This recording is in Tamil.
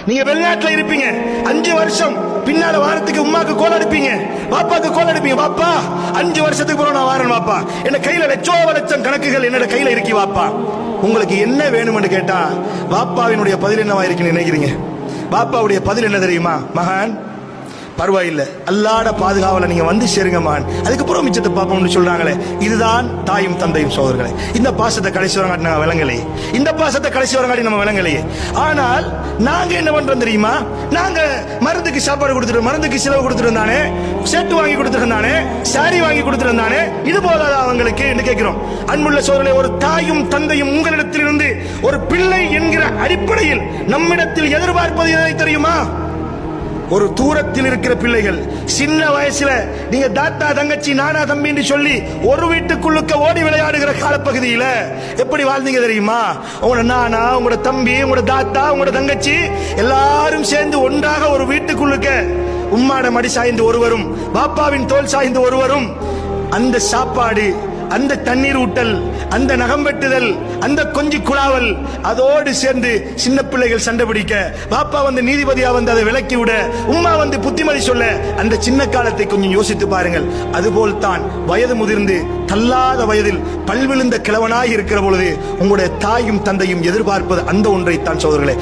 நீங்க வெளிநாட்டுல இருப்பீங்க 5 வருஷம் பின்னால வாரத்துக்கு உமாக்கு கோல் அடிப்பீங்க, பாப்பாக்கு கோல் அடிப்பீங்க. பாப்பா 5 வருஷத்துக்கு பிறகு நான் வாரேன் பாப்பா, என்ன கையில லட்சம் கணக்குகள் என்னோட கையில இருக்கி பாப்பா. உங்களுக்கு என்ன வேணும்னு கேட்டா பாப்பாவினுடைய பதில் என்னவா இருக்குன்னு நினைக்கிறீங்க? பாப்பாவுடைய பதில் என்ன தெரியுமா? மகான் பரவாயில்லை, அல்லாட பாதுகாவல நீங்க வந்து சேருங்க மகன், அதுக்கப்புறம் மிச்சத்தை பார்ப்போம்னு சொல்றாங்களே. இதுதான் தாயும் தந்தையும் சோதர்களே. இந்த பாசத்தை கடைசி வரங்காட்டி நாங்க விளங்கலையே, இந்த பாசத்தை கடைசி வரங்காட்டி நம்ம விளங்கலையே. ஆனால் நாங்க என்ன பண்றோம் தெரியுமா? நாங்க மருந்துக்கு சாப்பாடு கொடுத்துட்டு, மருந்துக்கு செலவு கொடுத்துட்டு இருந்தானே, செட்டு வாங்கி கொடுத்துட்டு இருந்தானே, சாரி வாங்கி கொடுத்துட்டு இருந்தானே, இது போதாத அவங்களுக்கு என்று கேட்கிறோம். அன்புள்ள சோதரர்களே, ஒரு தாயும் தந்தையும் உங்களிடத்திலிருந்து ஒரு பிள்ளை என்கிற அடிப்படையில் நம்மிடத்தில் எதிர்பார்ப்பது எதை தெரியுமா? ஒரு தூரத்தில் இருக்கிற பிள்ளைகள் சின்ன வயசுல நீங்க தாத்தா தங்கச்சி நானா தம்பி என்று சொல்லி ஒரு வீட்டுக்குள்ளுக்க ஓடி விளையாடுகிற காலப்பகுதியில எப்படி வாழ்ந்தீங்க தெரியுமா? உங்களோட நானா, உங்களோட தம்பி, உங்களோட தாத்தா, உங்களோட தங்கச்சி எல்லாரும் சேர்ந்து ஒன்றாக ஒரு வீட்டுக்குள்ளுக்க உம்மாட மடி சாய்ந்து ஒருவரும், பாப்பாவின் தோல் சாய்ந்து ஒருவரும், அந்த சாப்பாடு, அந்த தண்ணீர் ஊட்டல், அந்த நகம் வெட்டுதல், அந்த கொஞ்சி குழாவல், அதோடு சேர்ந்து சின்ன பிள்ளைகள் சண்டை பிடிக்க, பாப்பா வந்து நீதிபதியா வந்து அதை விலக்கி விட, உம்மா வந்து புத்திமதி சொல்ல, அந்த சின்ன காலத்தை கொஞ்சம் யோசித்து பாருங்கள். அதுபோல் தான் வயது முதிர்ந்து தள்ளாத வயதில் பல்விழுந்த கிழவனாய் இருக்கிற பொழுது உங்களுடைய தாயும் தந்தையும் எதிர்பார்ப்பது அந்த ஒன்றைத்தான் சோதரர்களே.